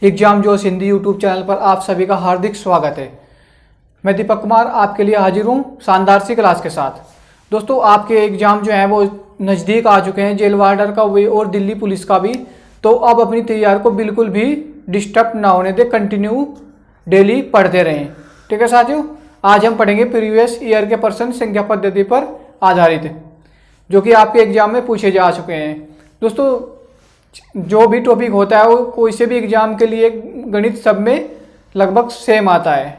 Exam जोश Hindi YouTube channel पर आप सभी का हार्दिक स्वागत है। मैं दीपक कुमार आपके लिए हाजिर हूँ शानदार सी क्लास के साथ। दोस्तों आपके एग्जाम जो हैं वो नज़दीक आ चुके हैं, जेल वार्डर का भी और दिल्ली पुलिस का भी। तो अब अपनी तैयारी को बिल्कुल भी डिस्टर्ब ना होने दें, कंटिन्यू डेली पढ़ते रहें। ठीक है साथियों, आज हम पढ़ेंगे प्रीवियस ईयर के प्रश्न संख्या पद्धति पर आधारित, जो कि आपके एग्जाम में पूछे जा चुके हैं। दोस्तों जो भी टॉपिक होता है वो कोई से भी एग्जाम के लिए गणित सब में लगभग सेम आता है।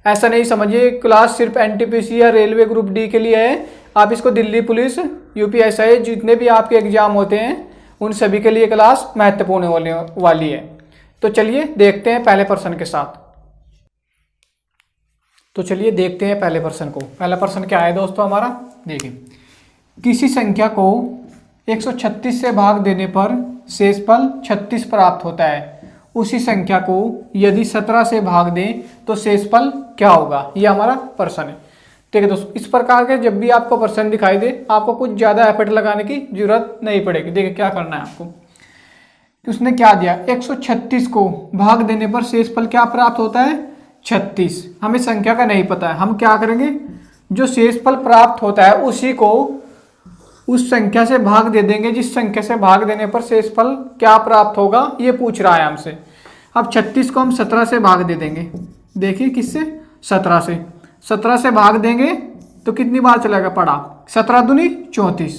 ऐसा नहीं समझिए क्लास सिर्फ एनटीपीसी या रेलवे ग्रुप डी के लिए है। आप इसको दिल्ली पुलिस, यूपीएसआई, जितने भी आपके एग्जाम होते हैं उन सभी के लिए क्लास महत्वपूर्ण होने वाली है। तो चलिए देखते हैं पहले प्रश्न के साथ। तो चलिए देखते हैं पहले प्रश्न को। पहला प्रश्न क्या है दोस्तों हमारा, देखिए, किसी संख्या को 136 से भाग देने पर शेषफल 36 प्राप्त होता है। उसी संख्या को यदि 17 से भाग दें तो शेषफल क्या होगा, ये हमारा प्रश्न है। ठीक है दोस्तों, इस प्रकार के जब भी आपको प्रश्न दिखाई दे आपको कुछ ज़्यादा एफर्ट लगाने की जरूरत नहीं पड़ेगी। देखिए क्या करना है आपको, कि उसने क्या दिया, 136 को भाग देने पर शेषफल क्या प्राप्त होता है, 36। हमें संख्या का नहीं पता है, हम क्या करेंगे, जो शेषफल प्राप्त होता है उसी को उस संख्या से भाग दे देंगे जिस संख्या से भाग देने पर शेषफल क्या प्राप्त होगा, ये पूछ रहा है हमसे। अब 36 को हम 17 से भाग दे देंगे। देखिए किससे, 17 से। 17 से भाग देंगे तो कितनी बार चलेगा, पढ़ा, 17 दूनी 34,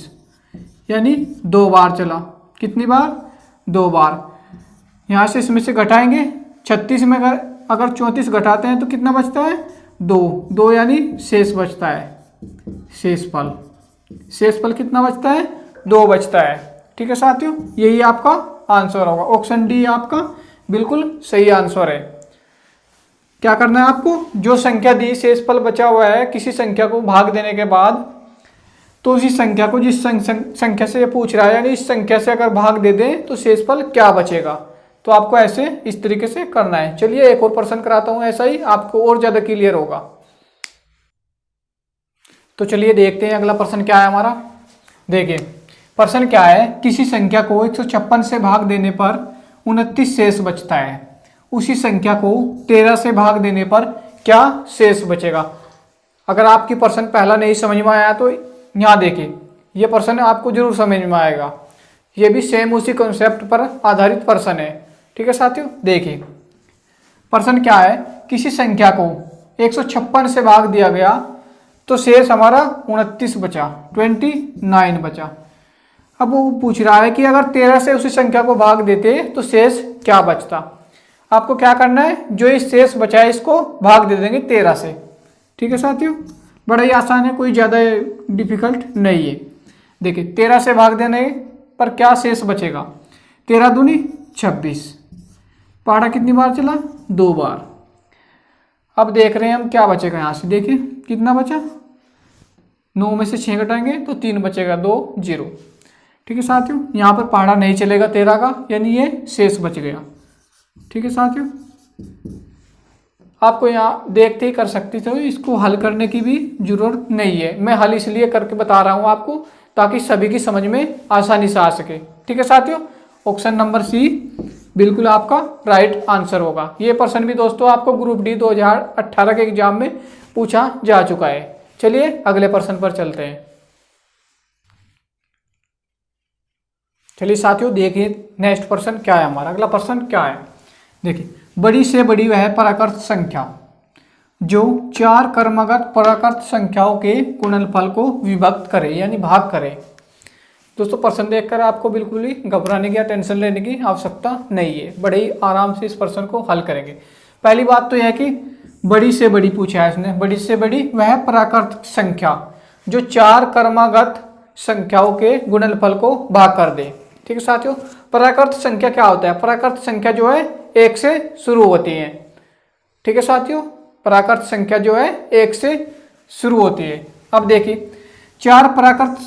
यानी 2 बार चला। कितनी बार, 2 बार। यहाँ से इसमें से घटाएंगे, 36 में अगर 34 घटाते हैं तो कितना बचता है, 2 यानी शेष बचता है। शेषफल कितना बचता है, 2 बचता है। ठीक है साथियों, यही आपका आंसर होगा। ऑप्शन डी आपका बिल्कुल सही आंसर है। क्या करना है आपको, जो संख्या दी, शेषफल बचा हुआ है किसी संख्या को भाग देने के बाद, तो उसी संख्या को जिस संख्या से ये पूछ रहा है, यानी इस संख्या से अगर भाग दे दें तो शेषफल क्या बचेगा। तो आपको ऐसे इस तरीके से करना है। चलिए एक और प्रश्न कराता हूं, ऐसा ही आपको और ज्यादा क्लियर होगा। तो चलिए देखते हैं अगला प्रश्न क्या है हमारा। देखिए प्रश्न क्या है, किसी संख्या को 156 से भाग देने पर 29 शेष बचता है। उसी संख्या को 13 से भाग देने पर क्या शेष बचेगा। अगर आपकी प्रश्न पहला नहीं समझ में आया तो यहाँ देखिए, ये प्रश्न आपको जरूर समझ में आएगा। ये भी सेम उसी कॉन्सेप्ट पर आधारित प्रश्न है। ठीक है साथियों, देखिए प्रश्न क्या है, किसी संख्या को 156 से भाग दिया गया तो शेष हमारा 29 बचा, 29 बचा। अब वो पूछ रहा है कि अगर 13 से उसी संख्या को भाग देते तो शेष क्या बचता। आपको क्या करना है, जो इस शेष बचा है इसको भाग दे देंगे 13 से। ठीक है साथियों, बड़ा ही आसान है, कोई ज़्यादा डिफिकल्ट नहीं है। देखिए 13 से भाग देने पर क्या शेष बचेगा, 13 दूनी 26। पहाड़ा कितनी बार चला, 2 बार। अब देख रहे हैं हम क्या बचेगा, यहाँ से देखिए कितना बचा, 9 में से 6 घटाएंगे तो 3 बचेगा, 2 0। ठीक है साथियों, यहाँ पर पहाड़ा नहीं चलेगा 13 का, यानी ये शेष बच गया। ठीक है साथियों, आपको यहाँ देखते ही कर सकते थे, इसको हल करने की भी जरूरत नहीं है। मैं हल इसलिए करके बता रहा हूँ आपको ताकि सभी की समझ में आसानी से आ सके। ठीक है साथियों, ऑप्शन नंबर सी बिल्कुल आपका राइट आंसर होगा। ये प्रश्न भी दोस्तों आपको ग्रुप डी 2018 के एग्जाम में पूछा जा चुका है। चलिए अगले प्रश्न पर चलते हैं। चलिए साथियों देखिए नेक्स्ट प्रश्न क्या है हमारा, अगला प्रश्न क्या है। देखिए, बड़ी से बड़ी वह प्राकृत संख्या जो 4 क्रमगत प्राकृत संख्याओं के गुणनफल को विभक्त करे, यानी भाग करे। दोस्तों प्रश्न देखकर आपको बिल्कुल ही घबराने की या टेंशन लेने की आवश्यकता नहीं है, बड़े ही आराम से इस प्रश्न को हल करेंगे। पहली बात तो यह है कि बड़ी से बड़ी पूछा है इसने, बड़ी से बड़ी वह प्राकृत संख्या जो 4 क्रमागत संख्याओं के गुणनफल को भाग कर दे। ठीक है साथियों, प्राकृत संख्या क्या होता है, प्राकृत संख्या जो है 1 से शुरू होती है। ठीक है साथियों, प्राकृत संख्या जो है 1 से शुरू होती है। अब देखिए 4 प्राकृत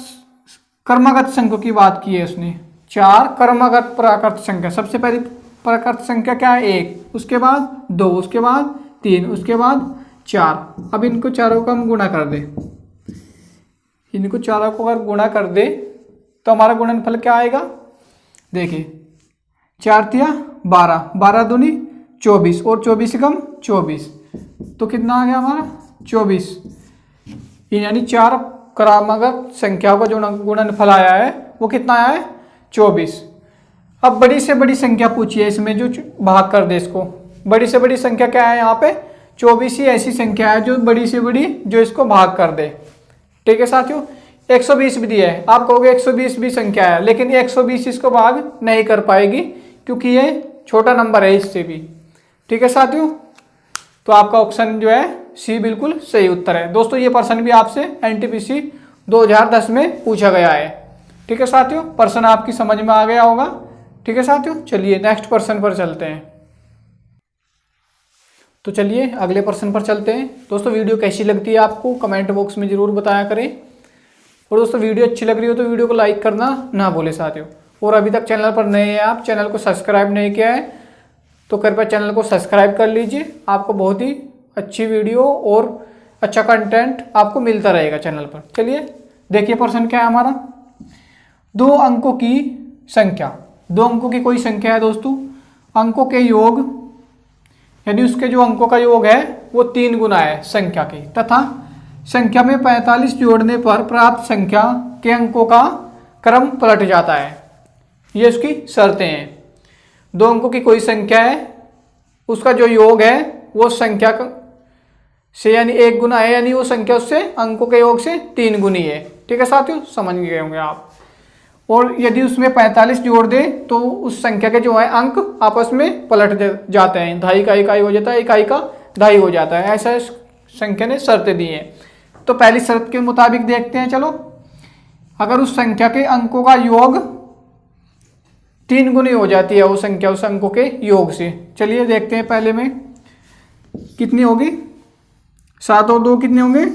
क्रमागत संख्या की बात की है उसने, 4 क्रमागत प्राकृत संख्या। सबसे पहली प्राकृत संख्या क्या है, 1, उसके बाद 2, उसके बाद 3, उसके बाद 4। अब इनको चारों का हम गुणा कर दे, इनको चारों को अगर गुणा कर दे तो हमारा गुणनफल क्या आएगा। देखिए 4 तिया 12, 12 दूनी 24 और 24 कम 24, तो कितना आ गया हमारा 24। यानी 4 क्रमागत संख्याओं का जो गुणनफल आया है वो कितना आया है 24। अब बड़ी से बड़ी संख्या पूछिए इसमें जो भाग कर दे इसको। बड़ी से बड़ी संख्या क्या है यहाँ पे 24 ही ऐसी संख्या है जो बड़ी से बड़ी जो इसको भाग कर दे। ठीक है साथियों, 120 भी दिया है, आप कहोगे 120 भी संख्या है, लेकिन 120 इसको भाग नहीं कर पाएगी क्योंकि ये छोटा नंबर है इससे भी। ठीक है साथियों, तो आपका ऑप्शन जो है सी बिल्कुल सही उत्तर है। दोस्तों ये प्रश्न भी आपसे एनटीपीसी 2010 में पूछा गया है। ठीक है साथियों, प्रश्न आपकी समझ में आ गया होगा। ठीक है साथियों, चलिए नेक्स्ट प्रश्न पर चलते हैं। तो चलिए अगले प्रश्न पर चलते हैं। दोस्तों वीडियो कैसी लगती है आपको कमेंट बॉक्स में ज़रूर बताया करें, और दोस्तों वीडियो अच्छी लग रही हो तो वीडियो को लाइक करना ना भूलें साथियों। और अभी तक चैनल पर नए हैं आप, चैनल को सब्सक्राइब नहीं किया है तो कृपया चैनल को सब्सक्राइब कर लीजिए। आपको बहुत ही अच्छी वीडियो और अच्छा कंटेंट आपको मिलता रहेगा चैनल पर। चलिए देखिए प्रश्न क्या है हमारा। 2 अंकों की संख्या, 2 अंकों की कोई संख्या है दोस्तों, अंकों के योग यानी उसके जो अंकों का योग है वो 3 गुना है संख्या के, तथा संख्या में 45 जोड़ने पर प्राप्त संख्या के अंकों का क्रम पलट जाता है। ये उसकी शर्तें हैं। 2 अंकों की कोई संख्या है, उसका जो योग है वो संख्या से यानी 1 गुना है, यानी वो संख्या उससे अंकों के योग से 3 गुनी है। ठीक है साथियों, समझ गए होंगे आप। और यदि उसमें 45 जोड़ दे तो उस संख्या के जो है अंक आपस में पलट जाते हैं, ढाई का इकाई हो जाता है, इकाई का ढाई हो जाता है। ऐसा संख्या ने शर्तें दी हैं। तो पहली शर्त के मुताबिक देखते हैं। चलो, अगर उस संख्या के अंकों का योग 3 गुनी हो जाती है वो संख्या उस अंकों के योग से। चलिए देखते हैं पहले में कितनी होगी। 7 और 2 कितने होंगे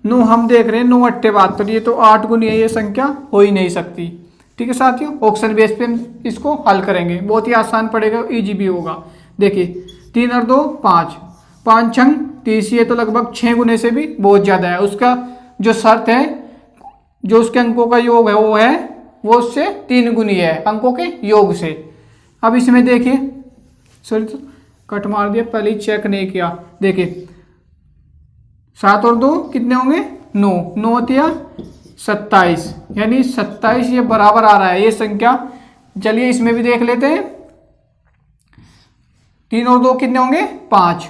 9, हम देख रहे हैं 9 8 72, ये तो 8 गुनी है, ये संख्या हो ही नहीं सकती। ठीक है साथियों, ऑप्शन बेस पे हम इसको हल करेंगे, बहुत ही आसान पड़ेगा, इजी भी होगा। देखिए 3 और 2 5, 5 छंग 30, ये तो लगभग 6 गुने से भी बहुत ज़्यादा है। उसका जो शर्त है जो उसके अंकों का योग है वो उससे 3 गुनी है अंकों के योग से। अब इसमें देखिए, सॉरी तो कट मार दिया, पहले ही चेक नहीं किया। देखिए 7 और 2 कितने होंगे 9, 9 तिया 27, यानी 27 ये बराबर आ रहा है ये संख्या। चलिए इसमें भी देख लेते हैं। 3 और 2 कितने होंगे 5,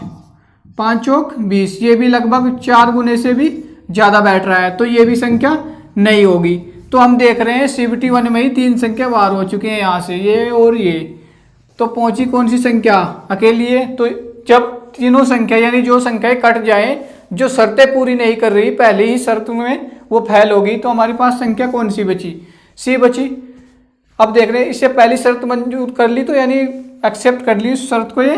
5 चौक 20, ये भी लगभग 4 गुने से भी ज़्यादा बैठ रहा है, तो ये भी संख्या नहीं होगी। तो हम देख रहे हैं CBT 1 में ही 3 संख्या बाहर हो चुकी हैं, यहाँ से ये और ये। तो पहुंची कौन सी संख्या अकेली है। तो जब तीनों संख्या यानी जो संख्याएं कट जाए, जो शर्तें पूरी नहीं कर रही, पहले ही शर्त में वो फेल होगी, तो हमारे पास संख्या कौन सी बची, सी बची। अब देख रहे हैं इससे पहली शर्त मंजूर कर ली, तो यानी एक्सेप्ट कर ली उस शर्त को, ये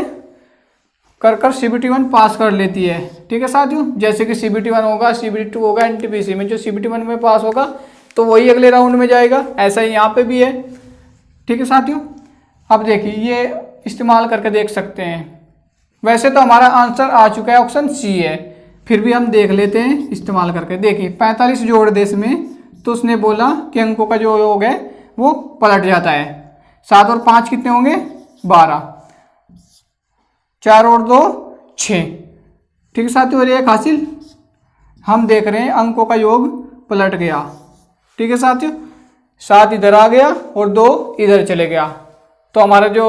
कर CBT 1 पास कर लेती है। ठीक है साथियों, जैसे कि CBT 1 होगा, CBT 2 होगा, NTPC में जो CBT 1 में पास होगा तो वही अगले राउंड में जाएगा, ऐसा ही यहाँ पे भी है। ठीक है साथियों, अब देखिए ये इस्तेमाल करके देख सकते हैं। वैसे तो हमारा आंसर आ चुका है, ऑप्शन सी है, फिर भी हम देख लेते हैं इस्तेमाल करके। देखिए 45 जोड़ दे इसमें, तो उसने बोला कि अंकों का जो योग है वो पलट जाता है। 7 और 5 कितने होंगे 12, 4 और 2 6। ठीक है साथियों, और एक हासिल हम देख रहे हैं अंकों का योग पलट गया। ठीक है साथियों, 7 इधर आ गया और 2 इधर चले गया, तो हमारा जो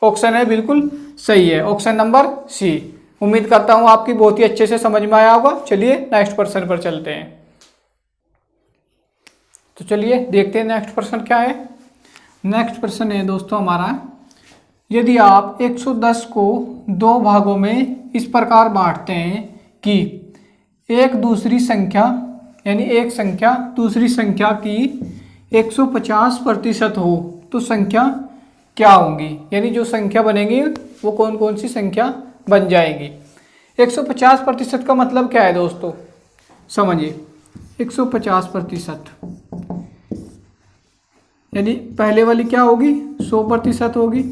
ऑप्शन है बिल्कुल सही है, ऑप्शन नंबर सी। उम्मीद करता हूँ आपकी बहुत ही अच्छे से समझ में आया होगा। चलिए नेक्स्ट प्रश्न पर चलते हैं। तो चलिए देखते हैं नेक्स्ट प्रश्न क्या है। नेक्स्ट प्रश्न है दोस्तों हमारा, यदि आप 110 को 2 भागों में इस प्रकार बांटते हैं कि एक दूसरी संख्या यानी एक संख्या दूसरी संख्या की 150% हो, तो संख्या क्या होंगी, यानी जो संख्या बनेगी वो कौन कौन सी संख्या बन जाएगी। 150% का मतलब क्या है दोस्तों, समझिए। 150% यानी पहले वाली क्या होगी 100% होगी।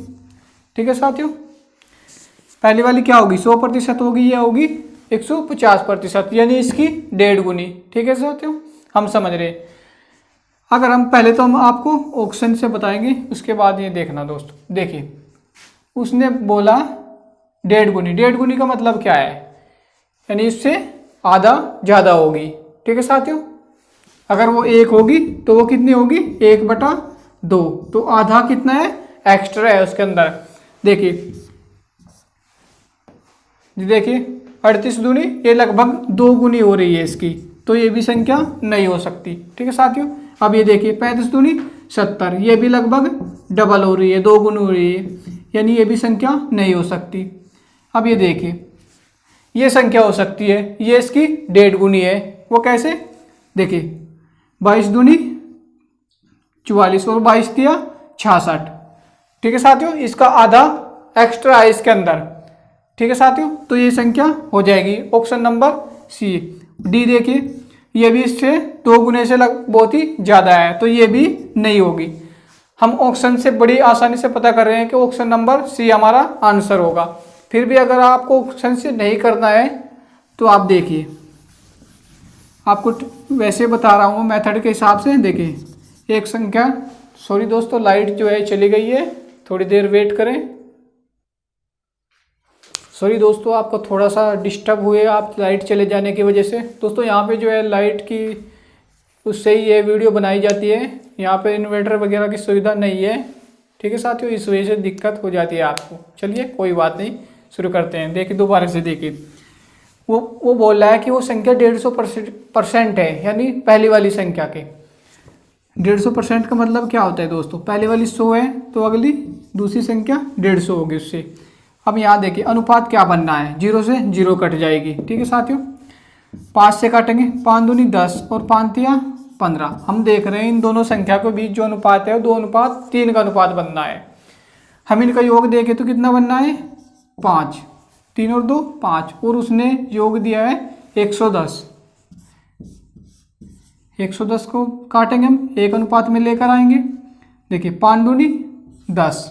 ठीक है साथियों, पहले वाली क्या होगी 100% होगी, ये होगी 150%, यानी इसकी 1.5 गुनी। ठीक है साथियों, हम समझ रहे। अगर हम पहले तो हम आपको ऑप्शन से बताएंगे, उसके बाद ये देखना दोस्तों। देखिए उसने बोला 1.5 गुनी। 1.5 गुनी का मतलब क्या है, यानी इससे आधा ज़्यादा होगी। ठीक है साथियों, अगर वो 1 होगी तो वो कितनी होगी, 1/2। तो आधा कितना है, एक्स्ट्रा है उसके अंदर। देखिए 38 दूनी, ये लगभग 2 गुनी हो रही है इसकी, तो ये भी संख्या नहीं हो सकती। ठीक है साथियों, अब ये देखिए 35 दूनी 70, ये भी लगभग डबल हो रही है, 2 गुनी हो रही है, यानी ये भी संख्या नहीं हो सकती। अब ये देखिए ये संख्या हो सकती है, ये इसकी 1.5 गुनी है। वो कैसे, देखिए 22 दूनी 44 और 22 दिया 66। ठीक है साथियों, इसका आधा एक्स्ट्रा है इसके अंदर। ठीक है साथियों, तो ये संख्या हो जाएगी ऑप्शन नंबर सी। डी देखिए ये भी इससे 2 गुने से बहुत ही ज़्यादा है, तो ये भी नहीं होगी। हम ऑप्शन से बड़ी आसानी से पता कर रहे हैं कि ऑप्शन नंबर सी हमारा आंसर होगा। फिर भी अगर आपको ऑप्शन से नहीं करना है तो आप देखिए, आपको वैसे बता रहा हूँ मेथड के हिसाब से। देखिए एक संख्या, सॉरी दोस्तों लाइट जो है चली गई है, थोड़ी देर वेट करें। सॉरी दोस्तों, आपको थोड़ा सा डिस्टर्ब हुए आप लाइट चले जाने की वजह से। दोस्तों यहाँ पे जो है लाइट की उससे ही ये वीडियो बनाई जाती है, यहाँ पे इन्वर्टर वगैरह की सुविधा नहीं है। ठीक है साथियों, इस वजह से दिक्कत हो जाती है आपको। चलिए कोई बात नहीं, शुरू करते हैं। देखिए दोबारा से देखिए, वो बोल रहा है कि वो संख्या 150% है, यानी पहली वाली संख्या के 150% का मतलब क्या होता है दोस्तों, पहली वाली 100 है तो अगली दूसरी संख्या 150 होगी उससे। अब यहाँ देखिए अनुपात क्या बनना है, 0 से 0 कट जाएगी। ठीक है साथियों, 5 से काटेंगे, 5 दूनी 10 और 5 तिया 15। हम देख रहे हैं इन दोनों संख्या के बीच जो अनुपात है वो 2:3 का अनुपात बनना है। हम इनका योग देखें तो कितना बनना है, 5, 3 और 2 5, और उसने योग दिया है 110। 110 को काटेंगे हम, 1 अनुपात में लेकर आएंगे। देखिए 5 दूनी 10,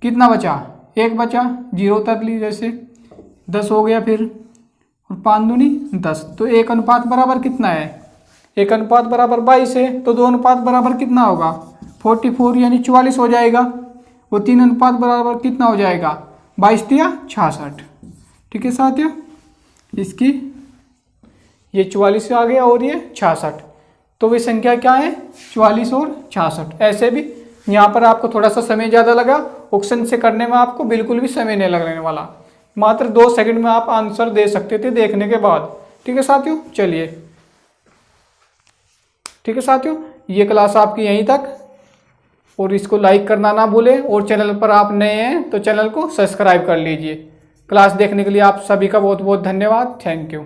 कितना बचा, 1 बचा, 0 उतर ली जैसे 10 हो गया फिर, और 5 दूनी 10, तो 1 अनुपात बराबर कितना है, 1 अनुपात बराबर 22 है, तो 2 अनुपात बराबर कितना होगा 44, यानी 44 हो जाएगा। वो 3 अनुपात बराबर कितना हो जाएगा, 22 तिया 66। ठीक है साथियों, इसकी ये 44 से आ गया और ये 66, तो वे संख्या क्या है 44 और 66। ऐसे भी यहाँ पर आपको थोड़ा सा समय ज़्यादा लगा, ऑप्शन से करने में आपको बिल्कुल भी समय नहीं लगने वाला, मात्र 2 सेकंड में आप आंसर दे सकते थे देखने के बाद। ठीक है साथियों, चलिए ठीक है साथियों, ये क्लास आपकी यहीं तक, और इसको लाइक करना ना भूलें, और चैनल पर आप नए हैं तो चैनल को सब्सक्राइब कर लीजिए। क्लास देखने के लिए आप सभी का बहुत बहुत धन्यवाद। Thank you.